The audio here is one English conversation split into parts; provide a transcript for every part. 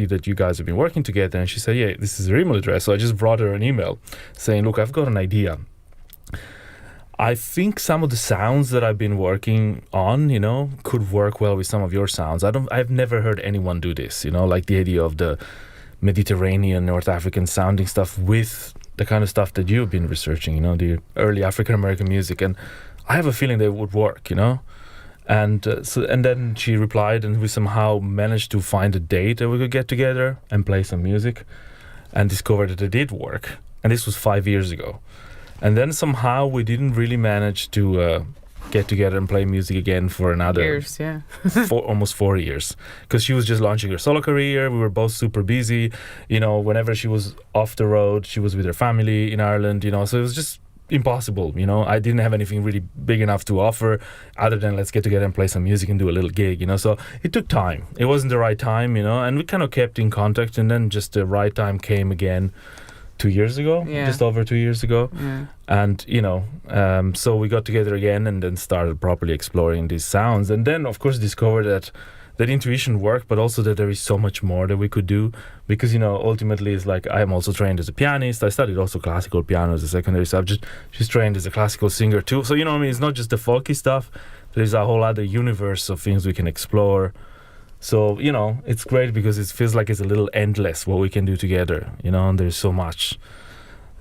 that you guys have been working together. And she said, yeah, this is her email address. So I just brought her an email saying, look, I've got an idea. I think some of the sounds that I've been working on, could work well with some of your sounds. I've never heard anyone do this, like the idea of the Mediterranean, North African sounding stuff with the kind of stuff that you've been researching, the early African American music. And I have a feeling they would work, And and then she replied, and we somehow managed to find a date that we could get together and play some music, and discovered that it did work. And this was 5 years ago. And then somehow we didn't really manage to get together and play music again for another years, yeah. almost 4 years, because she was just launching her solo career. We were both super busy. Whenever she was off the road, she was with her family in Ireland. So it was just impossible. I didn't have anything really big enough to offer other than let's get together and play some music and do a little gig. So it took time. It wasn't the right time. And we kind of kept in contact, and then just the right time came again 2 years ago, just over 2 years ago. Yeah. And, so we got together again and then started properly exploring these sounds. And then, of course, discovered that intuition worked, but also that there is so much more that we could do. Because, ultimately it's like I'm also trained as a pianist. I studied also classical piano as a secondary subject. She's trained as a classical singer too. So, it's not just the folky stuff. There's a whole other universe of things we can explore. So, it's great because it feels like it's a little endless what we can do together, and there's so much.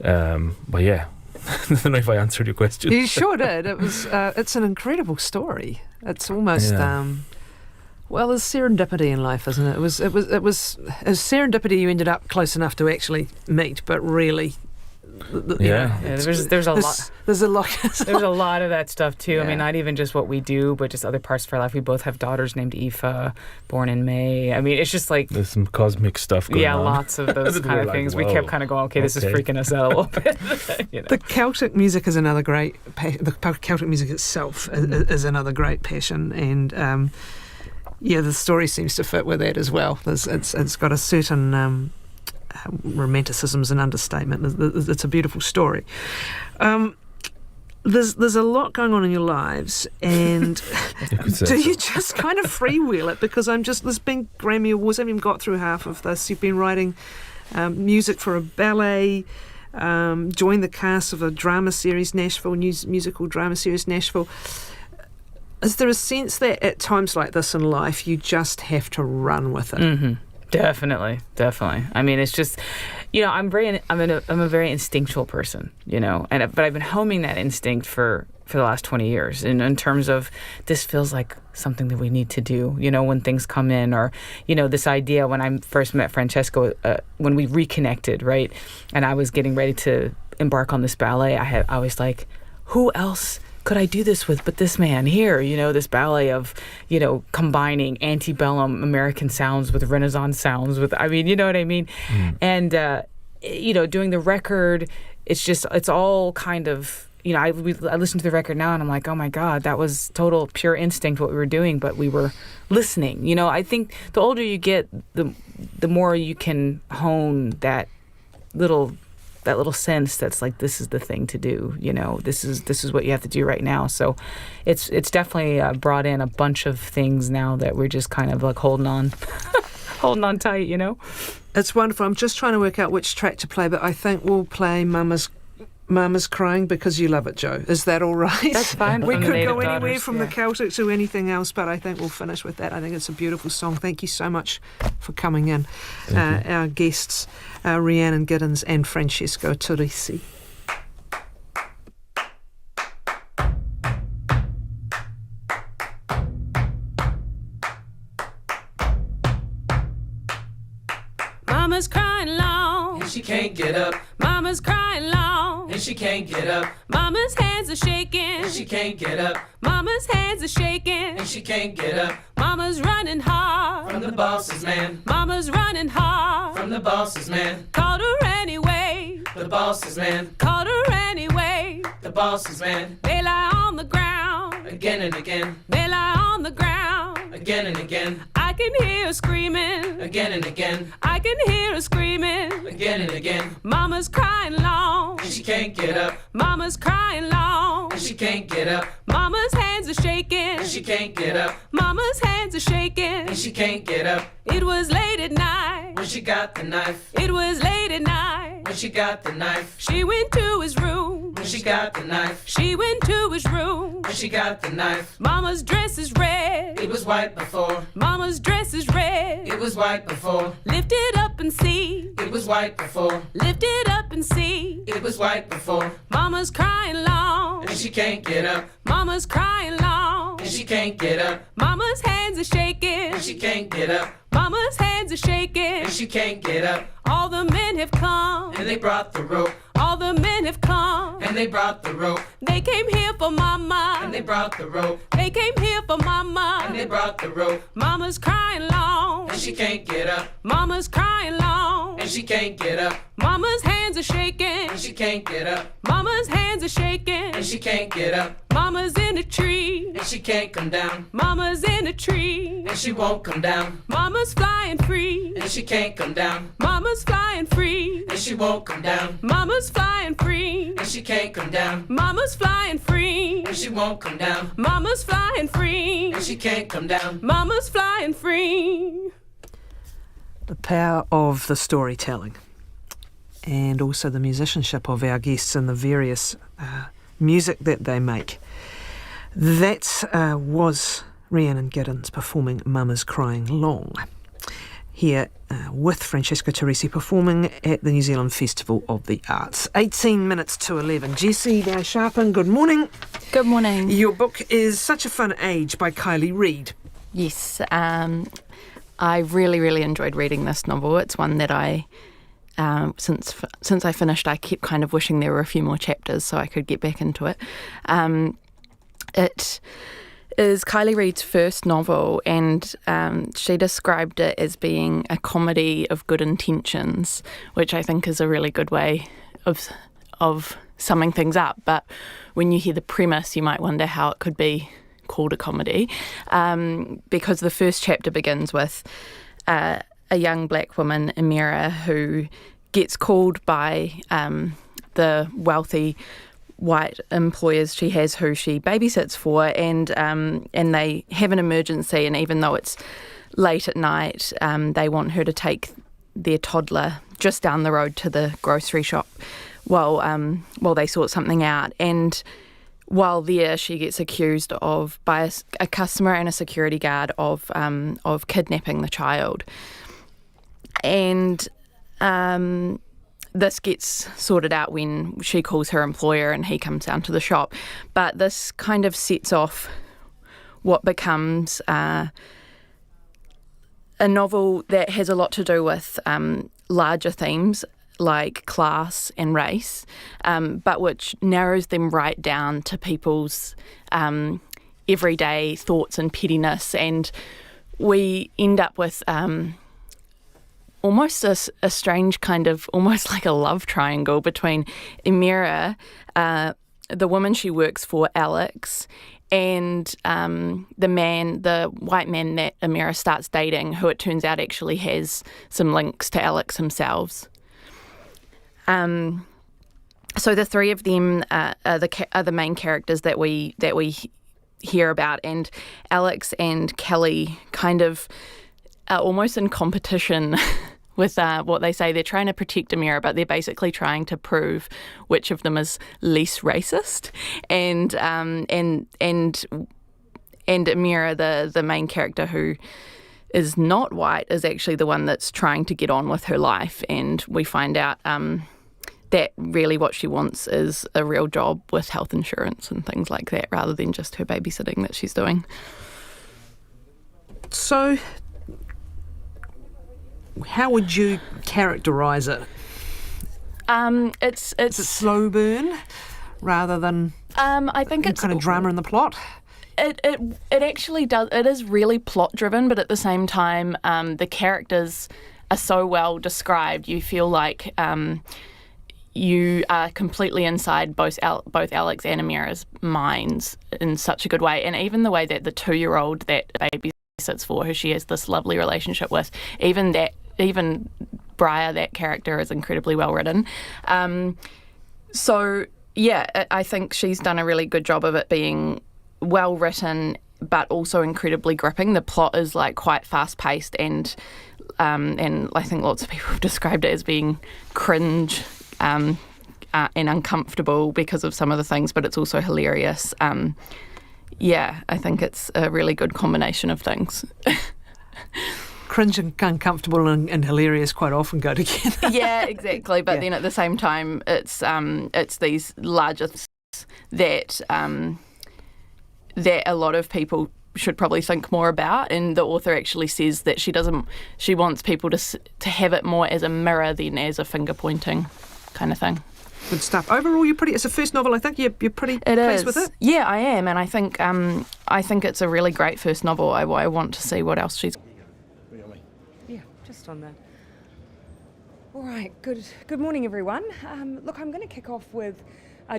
But yeah, I don't know if I answered your question. You sure did. It was. It's an incredible story. It's almost. Well, there's serendipity in life, isn't it? It was serendipity. You ended up close enough to actually meet, but really. There's a lot. There's a lot. There's a lot of that stuff too. Yeah. I mean, not even just what we do, but just other parts of our life. We both have daughters named Aoife, born in May. I mean, it's just like there's some cosmic stuff going on. Yeah, lots of those kind of things. We kept kind of going, okay, this is freaking us out a little bit. The Celtic music is another great. The Celtic music itself is another great passion, and the story seems to fit with that as well. It's got a certain. Romanticism's an understatement. It's a beautiful story. There's a lot going on in your lives, and you just kind of freewheel it? Because there's been Grammy Awards. I haven't even got through half of this. You've been writing music for a ballet, joined the cast of a drama series, Nashville, musical drama series, Nashville. Is there a sense that at times like this in life, you just have to run with it? Mm-hmm. Definitely. I mean, it's just, I'm a very instinctual person, but I've been homing that instinct for the last 20 years in terms of this feels like something that we need to do, when things come in, or, this idea when I first met Francesco, when we reconnected, right? And I was getting ready to embark on this ballet. I was like, who else could I do this with but this man here, this ballet of, combining antebellum American sounds with Renaissance sounds you know what I mean? And, doing the record, it's all kind of, I listen to the record now and I'm like, oh my God, that was total pure instinct what we were doing, but we were listening. I think the older you get, the more you can hone that little sense that's like, this is the thing to do, this is what you have to do right now. So it's definitely brought in a bunch of things now that we're just kind of like holding on tight, It's wonderful. I'm just trying to work out which track to play, but I think we'll play Mama's Crying because you love it, Joe. Is that all right? That's fine. We could go anywhere from the Celtic to anything else, but I think we'll finish with that. I think it's a beautiful song. Thank you so much for coming in. Our guests, Rhiannon Giddens and Francesco Turrisi. Mama's crying long, and she can't get up. Mama's crying long, and she can't get up. Mama's hands are shaking, and she can't get up. Mama's hands are shaking, and she can't get up. Mama's running hard from the boss's man. Mama's running hard from the boss's man. Called her anyway, the boss's man. Called her anyway, the boss's man. They lie on the ground again and again. They lie on the ground again and again. I can hear her screaming again and again. I can hear her screaming again and again. Mama's crying long, and she can't get up. Mama's crying long, and she she can't get up, Mama's hands are shaking. and she can't get up, Mama's hands are shaking. and she can't get up. It was late at night. When she got the knife, It was late at night. when she got the knife, She went to his room. when she got the knife, She went to his room. when she got the knife. Mama's dress is red. It was white before, Mama's dress is red. it was white before, Lift it up and see. it was white before, Lift it up and see. it was white before. Mama's crying long. And she can't get up, Mama's crying long. and she can't get up, Mama's hands are shaking. and she can't get up, Mama's hands are shaking. and she can't get up. All the men have come. And they brought the rope, All the men have come. and they brought the rope, They came here for Mama. and they brought the rope, They came here for Mama. and they brought the rope. Mama's crying long. And she can't get up, Mama's crying long. and she can't get up, Mama's hands are shaking. and she can't get up, Mama's hands are shaking. and she can't get up, Mama's in a tree. and she can't come down, Mama's in a tree. and she won't come down, Mama's flying free. and she can't come down, Mama's flying free. and she won't come down, Mama's flying free. and she can't come down, Mama's flying free. and she won't come down, Mama's flying free. and she can't come down. Mama's flying free. The power of the storytelling and also the musicianship of our guests and the various music that they make. That was Rhiannon Giddens performing Mama's Crying Long here with Francesca Teresi performing at the New Zealand Festival of the Arts. 18 minutes to 11. Jessie Van Sharpen, good morning. Good morning. Your book is Such a Fun Age by Kylie Reid. Yes, I really, really enjoyed reading this novel. It's one that I, since I finished, I kept kind of wishing there were a few more chapters so I could get back into it. It is Kylie Reid's first novel, and she described it as being a comedy of good intentions, which I think is a really good way of summing things up. But when you hear the premise, you might wonder how it could be called a comedy, because the first chapter begins with a young black woman, Amira, who gets called by the wealthy white employers she has who she babysits for, and they have an emergency, and even though it's late at night, they want her to take their toddler just down the road to the grocery shop while they sort something out. And while there, she gets accused of by a customer and a security guard of kidnapping the child, and this gets sorted out when she calls her employer and he comes down to the shop. But this kind of sets off what becomes a novel that has a lot to do with larger themes like class and race, but which narrows them right down to people's everyday thoughts and pettiness. And we end up with almost a strange kind of, almost like a love triangle between Amira, the woman she works for, Alex, and the white man that Amira starts dating, who it turns out actually has some links to Alex himself. So the three of them are the main characters that we hear about, and Alex and Kelly kind of are almost in competition with what they say. They're trying to protect Amira, but they're basically trying to prove which of them is least racist. And Amira, the main character who is not white, is actually the one that's trying to get on with her life. And we find out that really what she wants is a real job with health insurance and things like that, rather than just her babysitting that she's doing. So, how would you characterise it? It's a slow burn rather than I think it's kind of drama in the plot. It actually does. It is really plot driven, but at the same time, the characters are so well described. You feel like you are completely inside both Alex and Amira's minds in such a good way, and even the way that the 2-year-old that baby sits for, who she has this lovely relationship with, even Briar, that character, is incredibly well written. So I think she's done a really good job of it being well written, but also incredibly gripping. The plot is like quite fast paced, and I think lots of people have described it as being cringe and uncomfortable because of some of the things, but it's also hilarious. I think it's a really good combination of things. Cringe and uncomfortable and hilarious quite often go together. Yeah, exactly. But then at the same time, it's these larger that that a lot of people should probably think more about. And the author actually says that she wants people to have it more as a mirror than as a finger pointing kind of thing. Good stuff. Overall, it's a first novel. I think you're pretty pleased with it. Yeah, I am, and I think it's a really great first novel. I want to see what else she's. Yeah, just on that. All right, good morning, everyone. Look, I'm going to kick off with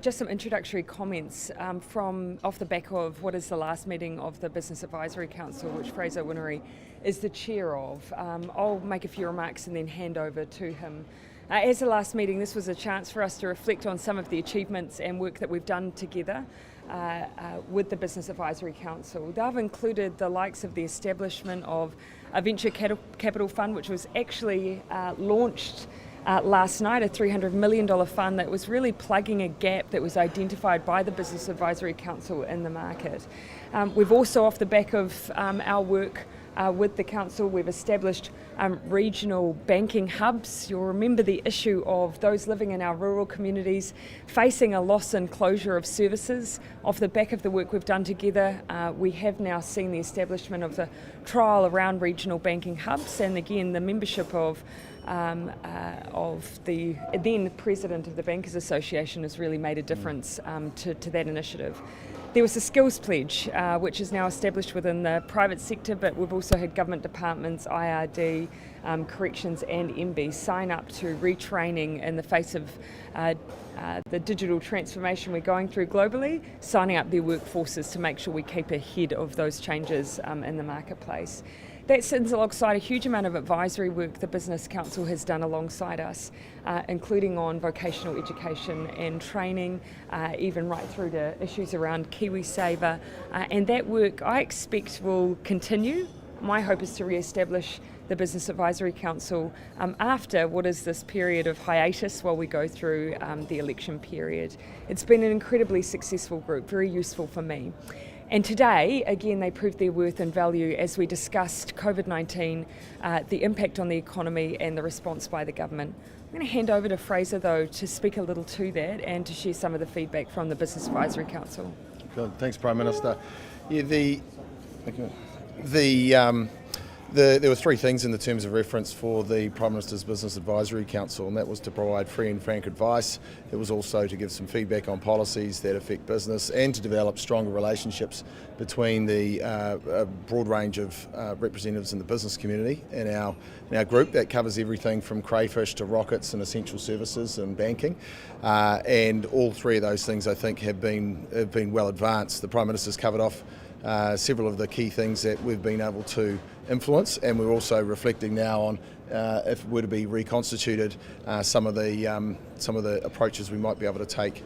just some introductory comments from off the back of what is the last meeting of the Business Advisory Council, which Fraser Winery is the chair of. I'll make a few remarks and then hand over to him. As the last meeting, this was a chance for us to reflect on some of the achievements and work that we've done together with the Business Advisory Council. They've included the likes of the establishment of a venture capital fund, which was actually launched last night, a $300 million fund that was really plugging a gap that was identified by the Business Advisory Council in the market. We've also, off the back of our work with the council, we've established regional banking hubs. You'll remember the issue of those living in our rural communities facing a loss and closure of services. Off the back of the work we've done together, we have now seen the establishment of the trial around regional banking hubs, and again the membership of the then President of the Bankers Association has really made a difference to that initiative. There was a skills pledge, which is now established within the private sector, but we've also had government departments, IRD, corrections and MB sign up to retraining in the face of the digital transformation we're going through globally, signing up their workforces to make sure we keep ahead of those changes in the marketplace. That sits alongside a huge amount of advisory work the Business Council has done alongside us, including on vocational education and training, even right through to issues around KiwiSaver. And that work I expect will continue. My hope is to re-establish the Business Advisory Council after what is this period of hiatus while we go through the election period. It's been an incredibly successful group, very useful for me. And today, again, they proved their worth and value as we discussed COVID-19, the impact on the economy and the response by the government. I'm going to hand over to Fraser, though, to speak a little to that and to share some of the feedback from the Business Advisory Council. Good. Thanks, Prime Minister. Yeah, there were three things in the terms of reference for the Prime Minister's Business Advisory Council, and that was to provide free and frank advice. It was also to give some feedback on policies that affect business and to develop stronger relationships between the broad range of representatives in the business community in our group. That covers everything from crayfish to rockets and essential services and banking. And all three of those things, I think, have been well advanced. The Prime Minister's covered off several of the key things that we've been able to influence, and we're also reflecting now on if it were to be reconstituted, some of the approaches we might be able to take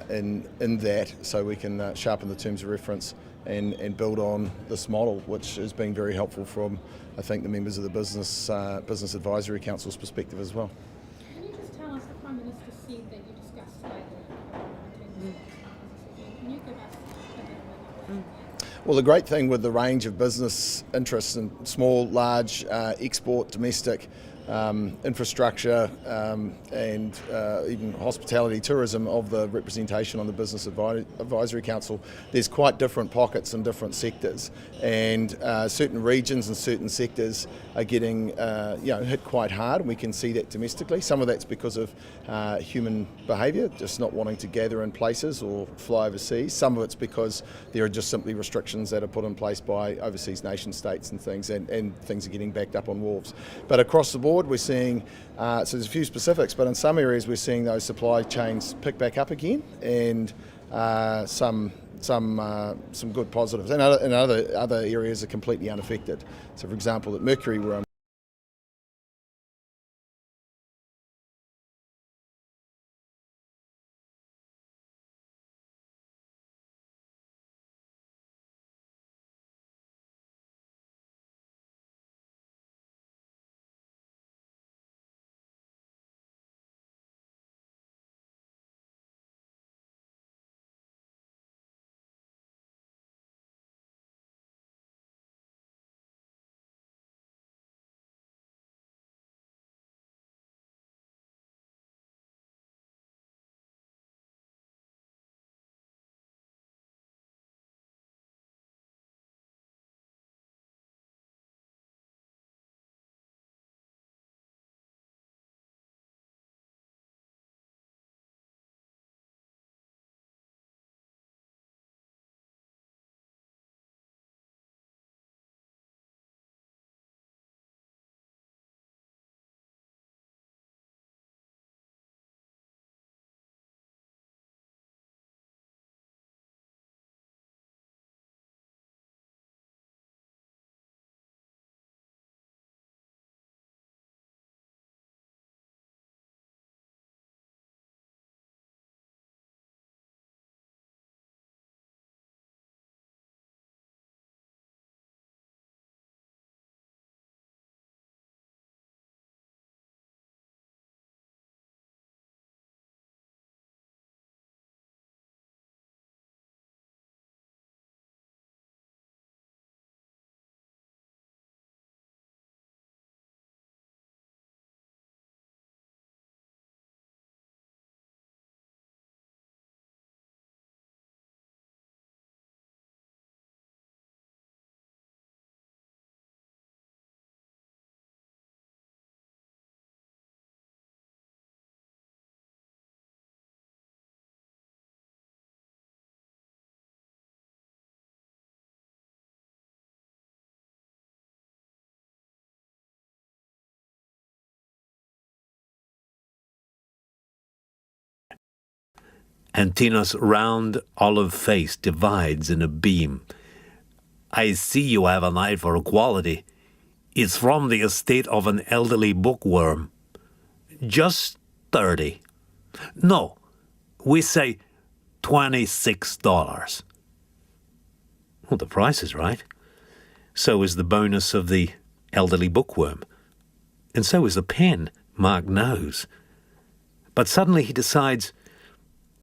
in that, so we can sharpen the terms of reference and build on this model, which has been very helpful from, I think, the members of the Business Advisory Council's perspective as well. Can you just tell us the Prime Minister said that you discussed today Can you give us a bit of an Well, the great thing with the range of business interests in small, large, export, domestic, infrastructure and even hospitality, tourism of the representation on the Business Advisory Council, there's quite different pockets in different sectors, and certain regions and certain sectors are getting hit quite hard, and we can see that domestically. Some of that's because of human behaviour, just not wanting to gather in places or fly overseas. Some of it's because there are just simply restrictions that are put in place by overseas nation states and things, and things are getting backed up on wharves. But across the board, we're seeing, so there's a few specifics, but in some areas we're seeing those supply chains pick back up again, and some good positives. And other areas are completely unaffected. So, for example, at Mercury, where I'm and Tina's round olive face divides in a beam. I see you have an eye for quality. It's from the estate of an elderly bookworm. Just 30. No, we say $26. Well, the price is right. So is the bonus of the elderly bookworm. And so is the pen Mark knows. But suddenly he decides